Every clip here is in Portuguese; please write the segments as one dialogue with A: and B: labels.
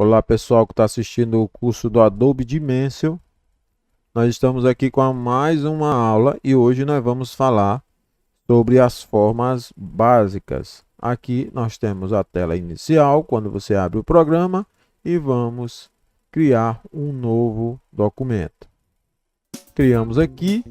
A: Olá pessoal que está assistindo o curso do Adobe Dimension. Nós estamos aqui com mais uma aula e hoje nós vamos falar sobre as formas básicas. Aqui nós temos a tela inicial, quando você abre o programa, e vamos criar um novo documento. Criamos aqui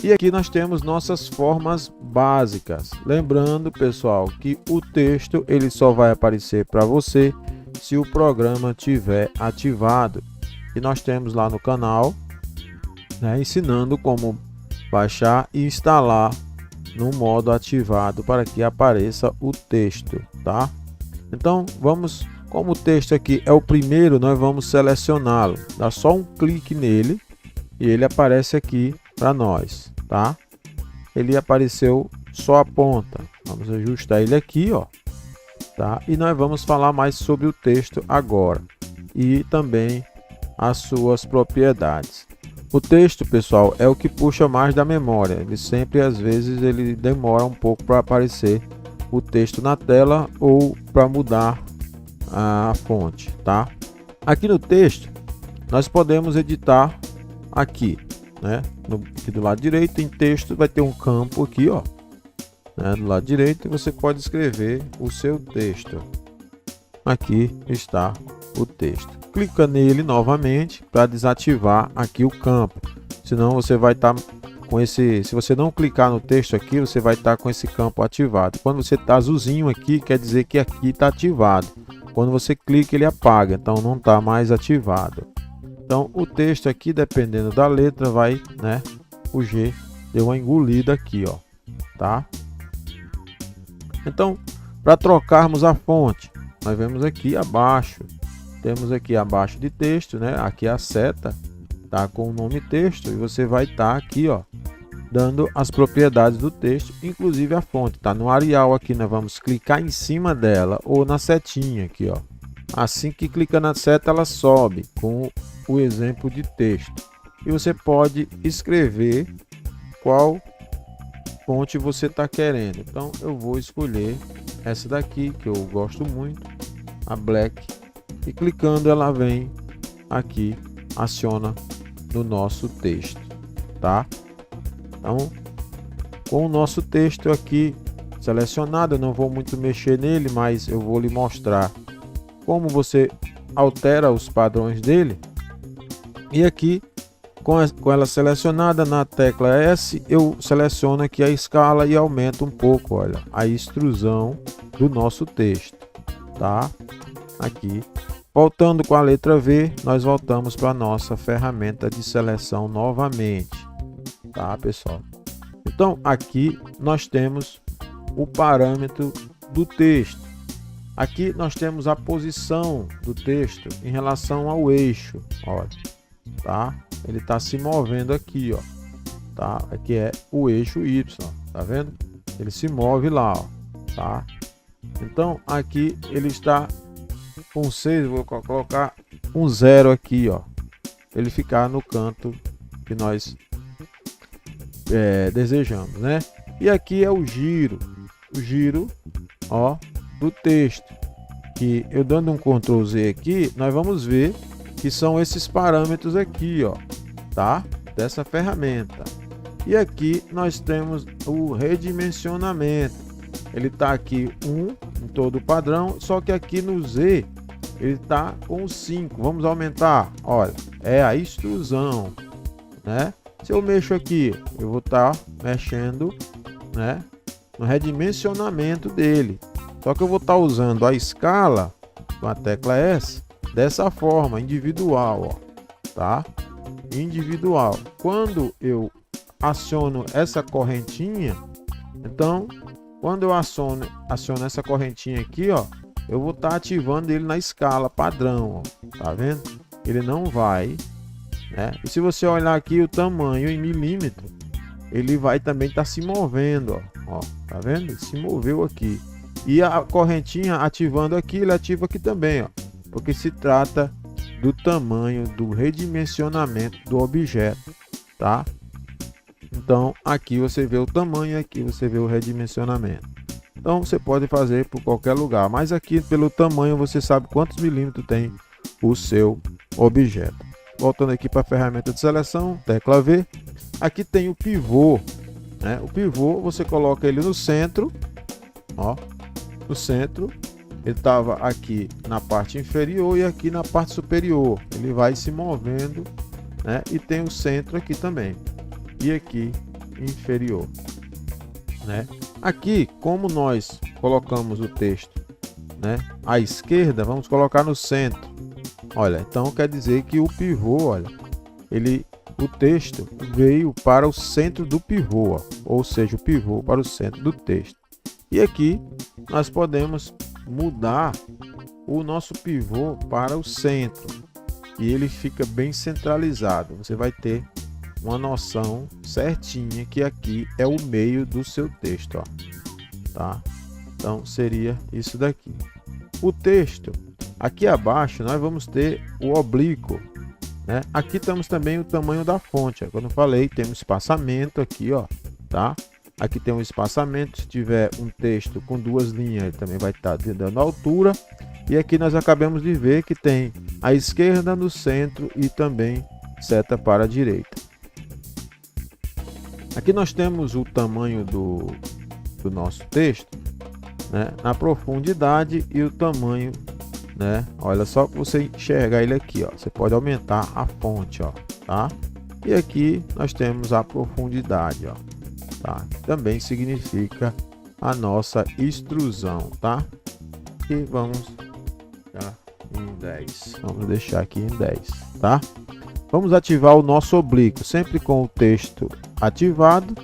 A: e aqui nós temos nossas formas básicas. Lembrando pessoal que o texto ele só vai aparecer para você se o programa tiver ativado, e nós temos lá no canal, ensinando como baixar e instalar no modo ativado para que apareça o texto, tá? Então vamos, como o texto aqui é o primeiro, nós vamos selecioná-lo, dá só um clique nele e ele aparece aqui para nós, tá? Ele apareceu só a ponta, vamos ajustar ele aqui, ó. Tá? E nós vamos falar mais sobre o texto agora e também as suas propriedades. O texto, pessoal, é o que puxa mais da memória. Ele sempre, às vezes, ele demora um pouco para aparecer o texto na tela ou para mudar a fonte, tá? Aqui no texto, nós podemos editar aqui, né? Aqui do lado direito, em texto, vai ter um campo aqui, ó. Do lado direito você pode escrever o seu texto. Aqui está o texto. Clica nele novamente para desativar aqui o campo. Senão você vai estar com esse. Se você não clicar no texto aqui, você vai estar com esse campo ativado. Quando você está azulzinho aqui, quer dizer que aqui está ativado. Quando você clica, ele apaga, então não está mais ativado. Então o texto aqui, dependendo da letra, vai, o G deu uma engolida aqui, ó, tá? Então, para trocarmos a fonte, nós vemos aqui abaixo, temos aqui abaixo de texto, aqui a seta, tá com o nome texto, e você vai estar aqui, ó, dando as propriedades do texto, inclusive a fonte, tá no Arial aqui, nós vamos clicar em cima dela, ou na setinha aqui, ó. Assim que clica na seta, ela sobe com o exemplo de texto. E você pode escrever qual fonte você está querendo. Então eu vou escolher essa daqui que eu gosto muito, a Black, e clicando ela vem aqui, aciona no nosso texto, tá? Então com o nosso texto aqui selecionado, eu não vou muito mexer nele, mas eu vou lhe mostrar como você altera os padrões dele. E aqui com ela selecionada, na tecla S, eu seleciono aqui a escala e aumento um pouco, olha, a extrusão do nosso texto, tá? Aqui, voltando com a letra V, nós voltamos para a nossa ferramenta de seleção novamente, tá, pessoal? Então, aqui nós temos o parâmetro do texto. Aqui nós temos a posição do texto em relação ao eixo, olha, tá? Ele está se movendo aqui, ó, tá? Aqui é o eixo Y, tá vendo? Ele se move lá, ó, tá? Então aqui ele está com 6, vou colocar um 0 aqui, ó, ele ficar no canto que nós desejamos, né? E aqui é o giro, ó, do texto, que eu dando um Ctrl Z aqui, nós vamos ver que são esses parâmetros aqui, ó, tá? Dessa ferramenta. E aqui nós temos o redimensionamento. Ele tá aqui em todo o padrão, só que aqui no Z ele tá com 5. Vamos aumentar. Olha, é a extrusão, né? Se eu mexo aqui, eu vou estar mexendo, no redimensionamento dele. Só que eu vou estar usando a escala com a tecla S dessa forma, individual, ó, tá? Individual. Quando eu aciono essa correntinha, então, quando eu aciono essa correntinha aqui, ó, eu vou estar ativando ele na escala padrão, ó, tá vendo? Ele não vai, E se você olhar aqui o tamanho em milímetro, ele vai também estar se movendo, ó, tá vendo? Ele se moveu aqui. E a correntinha ativando aqui, ele ativa aqui também, ó, porque se trata do tamanho do redimensionamento do objeto, tá? Então aqui você vê o tamanho, aqui você vê o redimensionamento. Então você pode fazer por qualquer lugar, mas aqui pelo tamanho você sabe quantos milímetros tem o seu objeto. Voltando aqui para a ferramenta de seleção, tecla V. Aqui tem o pivô, né? O pivô você coloca ele no centro, ó, no centro. Ele estava aqui na parte inferior e aqui na parte superior. Ele vai se movendo, né? E tem o centro aqui também. E aqui inferior, né? Aqui, como nós colocamos o texto, né, à esquerda, vamos colocar no centro. Olha, então quer dizer que o pivô, olha, o texto veio para o centro do pivô, ó, ou seja, o pivô para o centro do texto. E aqui nós podemos mudar o nosso pivô para o centro e ele fica bem centralizado. Você vai ter uma noção certinha que aqui é o meio do seu texto, ó, tá? Então seria isso daqui. O texto aqui abaixo nós vamos ter o oblíquo, né? Aqui temos também o tamanho da fonte, ó. Quando eu falei, tem um espaçamento aqui, ó, tá? Aqui tem um espaçamento. Se tiver um texto com duas linhas, ele também vai estar dando altura. E aqui nós acabamos de ver que tem a esquerda no centro e também seta para a direita. Aqui nós temos o tamanho do nosso texto, né, na profundidade e o tamanho, né? Olha só para você enxergar ele aqui, ó. Você pode aumentar a fonte, ó, tá? E aqui nós temos a profundidade, ó, tá? Também significa a nossa extrusão, tá? E vamos em 10. Vamos deixar aqui em 10, tá? Vamos ativar o nosso oblíquo, sempre com o texto ativado.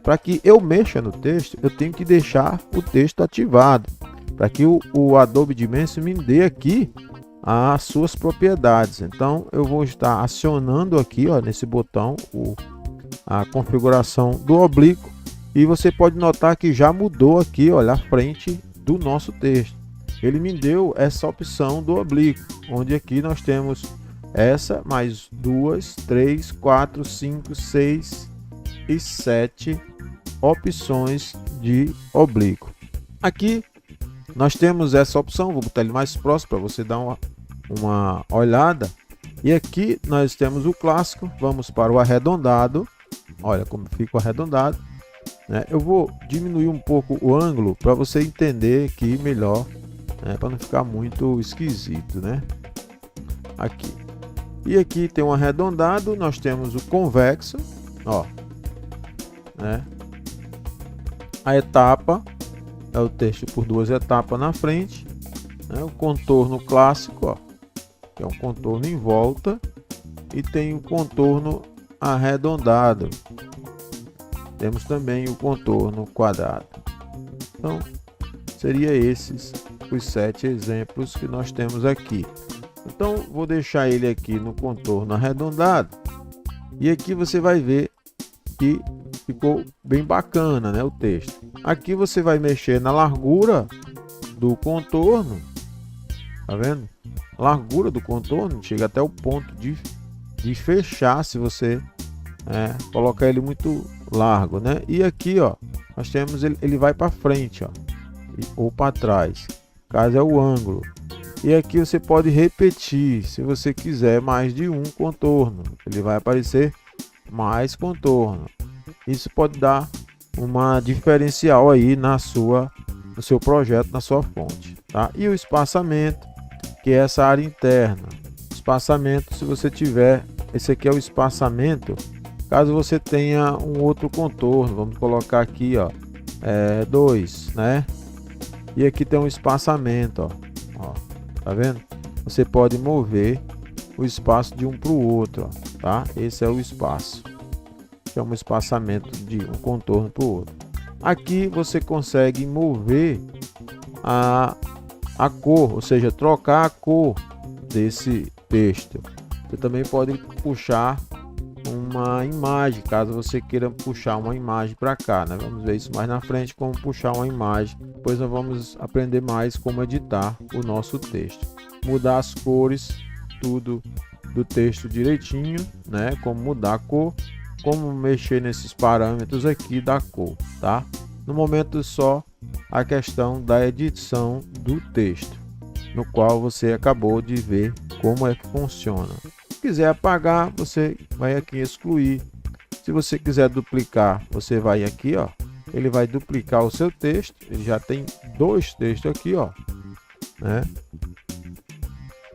A: Para que eu mexa no texto, eu tenho que deixar o texto ativado, para que o Adobe Dimension me dê aqui as suas propriedades. Então eu vou estar acionando aqui, ó, nesse botão a configuração do oblíquo, e você pode notar que já mudou aqui, olha, a frente do nosso texto. Ele me deu essa opção do oblíquo, onde aqui nós temos essa mais 2, 3, 4, 5, 6 e 7 opções de oblíquo. Aqui nós temos essa opção, vou botar ele mais próximo para você dar uma olhada. E aqui nós temos o clássico, vamos para o arredondado. Olha como fica o arredondado, né? Eu vou diminuir um pouco o ângulo para você entender aqui melhor, né? Para não ficar muito esquisito, né? Aqui. E aqui tem um arredondado, nós temos o convexo, ó, né? A etapa é o texto por duas etapas na frente, né? O contorno clássico, ó, que é um contorno em volta, e tem o contorno arredondado. Temos também o contorno quadrado. Então, seria esses os 7 exemplos que nós temos aqui. Então, vou deixar ele aqui no contorno arredondado. E aqui você vai ver que ficou bem bacana, né, o texto. Aqui você vai mexer na largura do contorno. Tá vendo? A largura do contorno chega até o ponto de fechar, se você colocar ele muito largo, né? E aqui, ó, nós temos ele vai para frente, ó, ou para trás, caso é o ângulo. E aqui você pode repetir, se você quiser mais de um contorno, ele vai aparecer mais contorno. Isso pode dar uma diferencial aí no seu projeto, na sua fonte, tá? E o espaçamento, que é essa área interna. Espaçamento, se você tiver, esse aqui é o espaçamento, caso você tenha um outro contorno, vamos colocar aqui, ó, 2, né? E aqui tem um espaçamento, ó, tá vendo? Você pode mover o espaço de um para o outro, ó, tá? Esse é o espaço, que é um espaçamento de um contorno para o outro. Aqui você consegue mover a cor, ou seja, trocar a cor desse texto. Você também pode puxar uma imagem, caso você queira puxar uma imagem para cá, né? Vamos ver isso mais na frente, como puxar uma imagem. Depois nós vamos aprender mais como editar o nosso texto, mudar as cores, tudo do texto direitinho, né? Como mudar a cor, como mexer nesses parâmetros aqui da cor, tá? No momento só a questão da edição do texto, no qual você acabou de ver como é que funciona. Se quiser apagar, você vai aqui em excluir. Se você quiser duplicar, você vai aqui, ó. Ele vai duplicar o seu texto. Ele já tem 2 textos aqui, ó, né?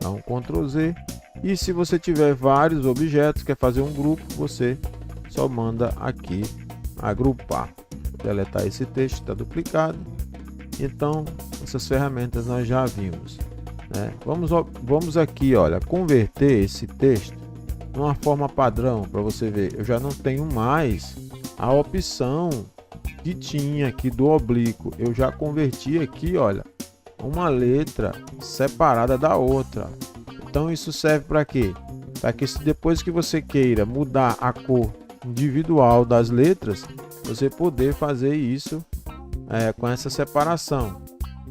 A: Dá um Ctrl Z. E se você tiver vários objetos, quer fazer um grupo, você só manda aqui agrupar. Vou deletar esse texto, está duplicado. Então, essas ferramentas nós já vimos, né? Vamos aqui, olha, converter esse texto numa forma padrão para você ver. Eu já não tenho mais a opção que tinha aqui do oblíquo. Eu já converti aqui, olha, uma letra separada da outra. Então isso serve para quê? Para que depois que você queira mudar a cor individual das letras, você poder fazer isso com essa separação.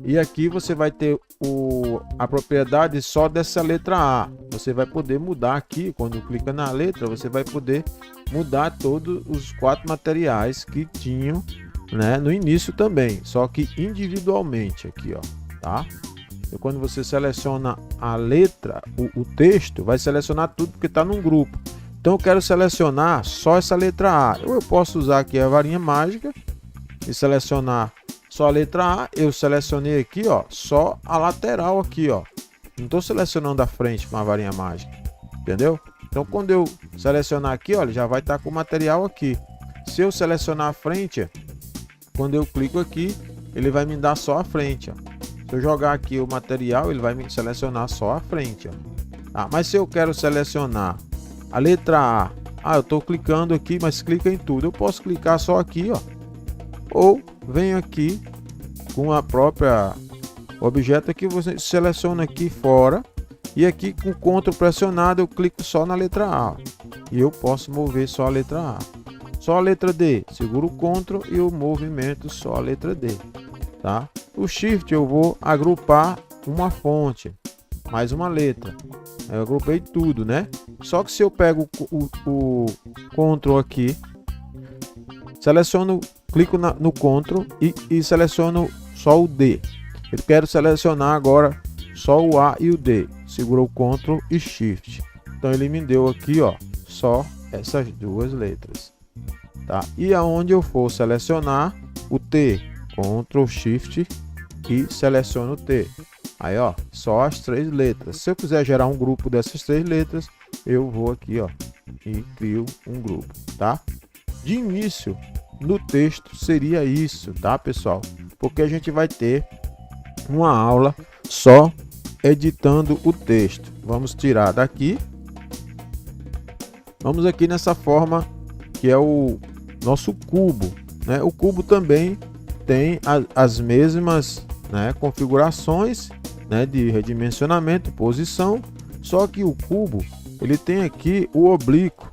A: E aqui você vai ter a propriedade só dessa letra A. Você vai poder mudar aqui, quando clica na letra, você vai poder mudar todos os 4 materiais que tinham, né, no início também, só que individualmente aqui, ó, tá? E quando você seleciona a letra, o texto, vai selecionar tudo porque está num grupo. Então eu quero selecionar só essa letra A. Eu posso usar aqui a varinha mágica e selecionar só a letra A. Eu selecionei aqui, ó, só a lateral aqui, ó. Não estou selecionando a frente com a varinha mágica, entendeu? Então quando eu selecionar aqui, olha, já vai estar com o material aqui. Se eu selecionar a frente, quando eu clico aqui, ele vai me dar só a frente, ó. Se eu jogar aqui o material, ele vai me selecionar só a frente, ó. Mas se eu quero selecionar a letra A, eu estou clicando aqui, mas clica em tudo. Eu posso clicar só aqui, ó. Ou venho aqui com a própria objeto aqui, você seleciona aqui fora e aqui com Ctrl pressionado eu clico só na letra A e eu posso mover só a letra A. Só a letra D, seguro o Ctrl e o movimento só a letra D, tá? O Shift eu vou agrupar uma fonte, mais uma letra. Eu agrupei tudo, né? Só que se eu pego o Ctrl aqui, seleciono, clico no Ctrl e seleciono só o D. Eu quero selecionar agora só o A e o D. Segura o Ctrl e Shift. Então ele me deu aqui, ó, só essas 2 letras, tá? E aonde eu for selecionar o T, Ctrl Shift e seleciono o T. Aí, ó, só as 3 letras. Se eu quiser gerar um grupo dessas 3 letras, eu vou aqui, ó, e crio um grupo, tá? De início, no texto seria isso, tá, pessoal? Porque a gente vai ter uma aula só editando o texto. Vamos tirar daqui. Vamos aqui nessa forma que é o nosso cubo, né? O cubo também tem as mesmas, né, configurações, né, de redimensionamento, posição, só que o cubo ele tem aqui o oblíquo,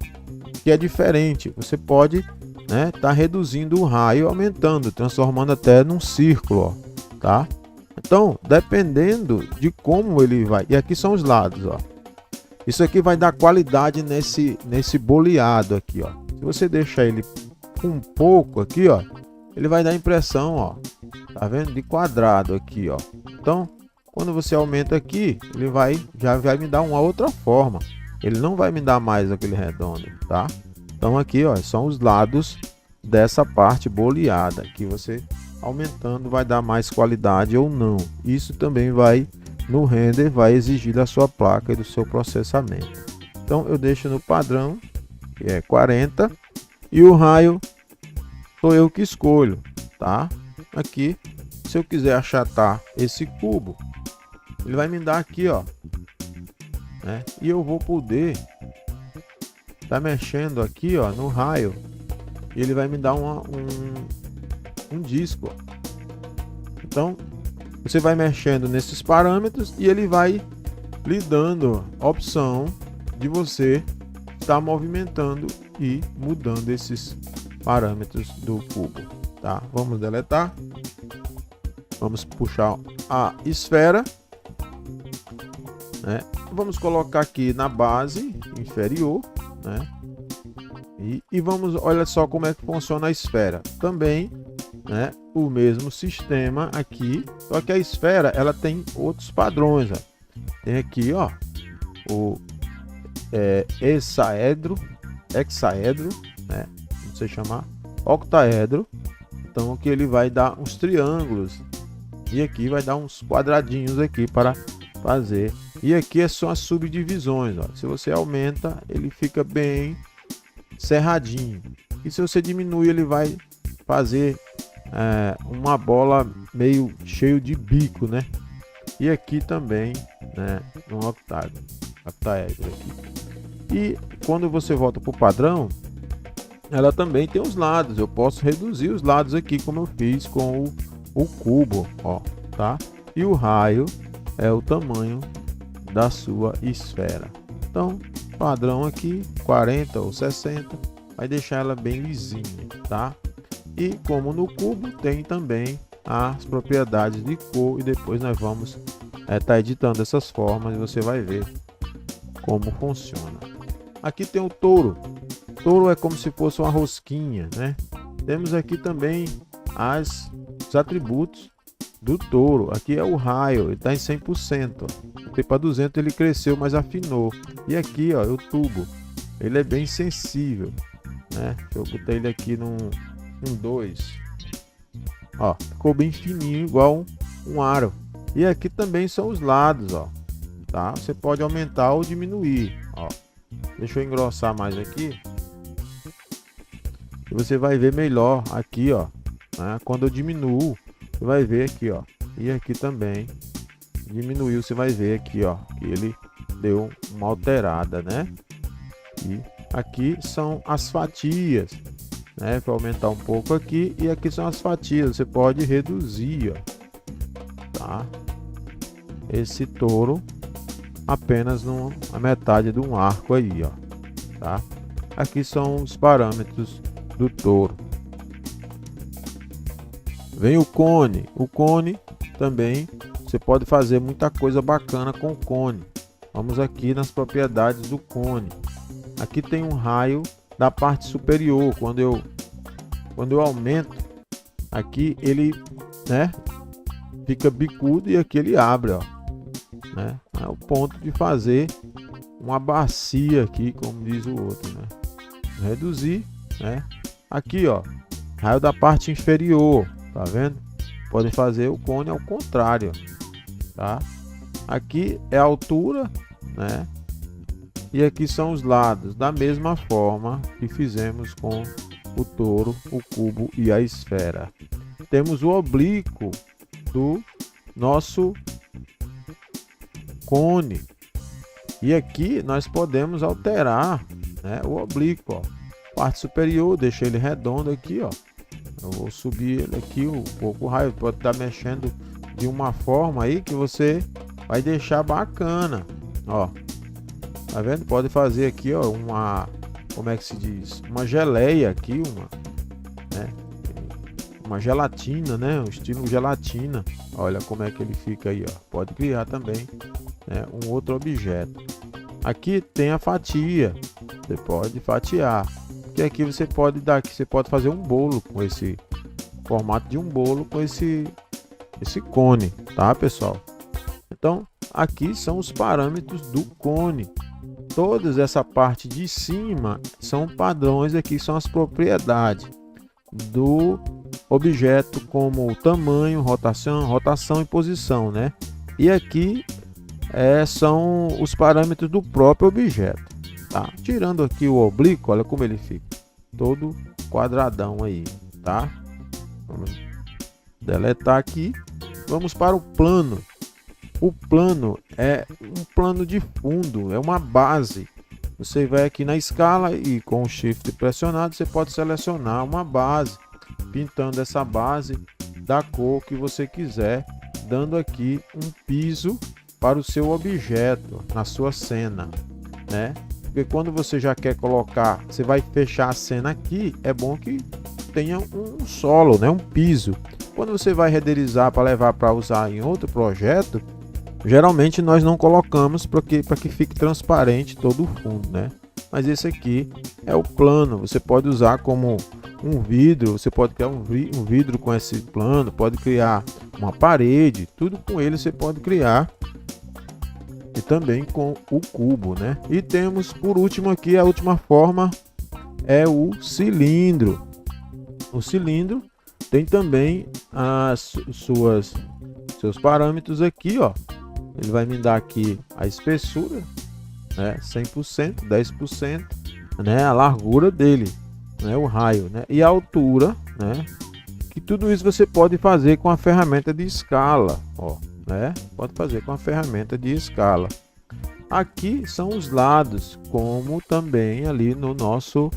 A: que é diferente. Você pode, né, tá reduzindo o raio, aumentando, transformando até num círculo, ó, tá? Então, dependendo de como ele vai, e aqui são os lados, ó. Isso aqui vai dar qualidade nesse boleado aqui, ó. Se você deixar ele um pouco aqui, ó, ele vai dar impressão, ó, tá vendo, de quadrado aqui, ó. Então, quando você aumenta aqui, ele já vai me dar uma outra forma. Ele não vai me dar mais aquele redondo, tá? Então aqui, ó, são os lados dessa parte boleada, que você aumentando vai dar mais qualidade ou não. Isso também vai no render, vai exigir da sua placa e do seu processamento. Então eu deixo no padrão, que é 40, e o raio sou eu que escolho, tá? Aqui, se eu quiser achatar esse cubo, ele vai me dar aqui, ó, né? E eu vou poder tá mexendo aqui, ó, no raio, e ele vai me dar um disco, ó. Então você vai mexendo nesses parâmetros e ele vai lhe dando a opção de você estar movimentando e mudando esses parâmetros do cubo, tá? Vamos deletar, vamos puxar a esfera, né? Vamos colocar aqui na base inferior, né? E vamos, olha só como é que funciona a esfera também, né? O mesmo sistema aqui, só que a esfera ela tem outros padrões, ó. Tem aqui, ó, o hexaedro, né? Não sei chamar, octaedro. Então aqui ele vai dar uns triângulos e aqui vai dar uns quadradinhos aqui para fazer. E aqui são as subdivisões, ó. Se você aumenta, ele fica bem cerradinho. E se você diminui, ele vai fazer uma bola meio cheio de bico, né? E aqui também, né, no octaedro aqui. E quando você volta para o padrão, ela também tem os lados. Eu posso reduzir os lados aqui, como eu fiz com o cubo, ó, tá? E o raio é o tamanho da sua esfera. Então, padrão aqui, 40 ou 60, vai deixar ela bem lisinha, tá? E como no cubo, tem também as propriedades de cor, e depois nós vamos tá editando essas formas e você vai ver como funciona. Aqui tem o touro. Touro é como se fosse uma rosquinha, né? Temos aqui também os atributos do touro. Aqui é o raio, ele está em 100%. Ó. Para 200 ele cresceu, mas afinou. E aqui, ó, o tubo. Ele é bem sensível, né? Eu botei ele aqui num 2. Ó, ficou bem fininho, igual um aro. E aqui também são os lados, ó. Tá? Você pode aumentar ou diminuir, ó. Deixa eu engrossar mais aqui. E você vai ver melhor aqui, ó, né? Quando eu diminuo, você vai ver aqui, ó. E aqui também diminuiu, você vai ver aqui, ó, que ele deu uma alterada, né? E aqui são as fatias, né? Para aumentar um pouco aqui, e aqui são as fatias. Você pode reduzir, ó, tá? Esse touro apenas a metade de um arco aí, ó, tá? Aqui são os parâmetros do touro. Vem o cone. O cone também você pode fazer muita coisa bacana com o cone. Vamos aqui nas propriedades do cone. Aqui tem um raio da parte superior. Quando eu aumento, aqui ele, né, fica bicudo, e aqui ele abre, ó, né? É o ponto de fazer uma bacia aqui, como diz o outro, né? Reduzir, né? Aqui, ó, raio da parte inferior, tá vendo? Podem fazer o cone ao contrário, tá? Aqui é a altura, né? E aqui são os lados, da mesma forma que fizemos com o touro, o cubo e a esfera. Temos o oblíquo do nosso cone. E aqui nós podemos alterar, né, o oblíquo, ó. Parte superior, deixa ele redondo aqui, ó. Eu vou subir ele aqui um pouco, o raio pode estar mexendo de uma forma aí que você vai deixar bacana, ó. Tá vendo? Pode fazer aqui, ó, como é que se diz? Uma geleia aqui, né? Uma gelatina, né? Um estilo gelatina. Olha como é que ele fica aí, ó. Pode criar também, né, um outro objeto. Aqui tem a fatia. Você pode fatiar. E aqui você pode fazer um bolo com esse formato de um bolo com esse cone, tá, pessoal? Então, aqui são os parâmetros do cone. Toda essa parte de cima são padrões, aqui são as propriedades do objeto, como tamanho, rotação e posição, né? E aqui são os parâmetros do próprio objeto, tá? Tirando aqui o oblíquo, olha como ele fica, todo quadradão aí, tá? Vamos deletar aqui. Vamos para o plano. O plano é um plano de fundo, é uma base. Você vai aqui na escala e com o Shift pressionado você pode selecionar uma base, pintando essa base da cor que você quiser, dando aqui um piso para o seu objeto na sua cena, né? Porque quando você já quer colocar, você vai fechar a cena aqui, é bom que tenha um solo, né? Um piso. Quando você vai renderizar para levar para usar em outro projeto, geralmente nós não colocamos para que fique transparente todo o fundo, né? Mas esse aqui é o plano. Você pode usar como um vidro, você pode criar um vidro com esse plano, pode criar uma parede, tudo com ele você pode criar e também com o cubo, né? E temos por último aqui, a última forma é o cilindro. O cilindro tem também seus parâmetros aqui, ó. Ele vai me dar aqui a espessura, né? 100%, 10%, né? A largura dele, né? O raio, né? E a altura, né? Que tudo isso você pode fazer com a ferramenta de escala, ó, né? Pode fazer com a ferramenta de escala. Aqui são os lados, como também ali no nosso,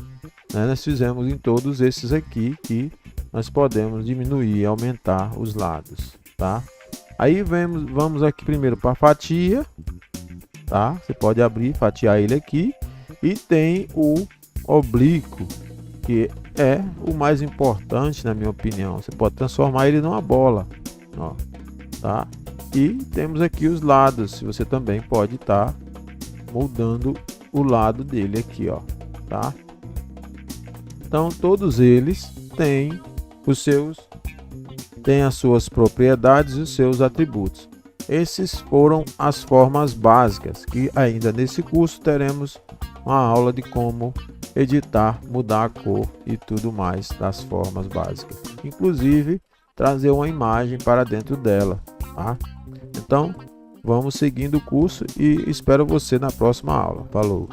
A: né? Nós fizemos em todos esses aqui que nós podemos diminuir e aumentar os lados, tá? Aí vamos aqui primeiro para a fatia, tá? Você pode abrir, fatiar ele aqui. E tem o oblíquo, que é o mais importante na minha opinião. Você pode transformar ele numa bola, ó, tá? E temos aqui os lados, se você também pode estar moldando o lado dele aqui, ó, tá? Então todos eles têm as suas propriedades e os seus atributos. Esses foram as formas básicas, que ainda nesse curso teremos uma aula de como editar, mudar a cor e tudo mais das formas básicas. Inclusive, trazer uma imagem para dentro dela, tá? Então, vamos seguindo o curso e espero você na próxima aula. Falou!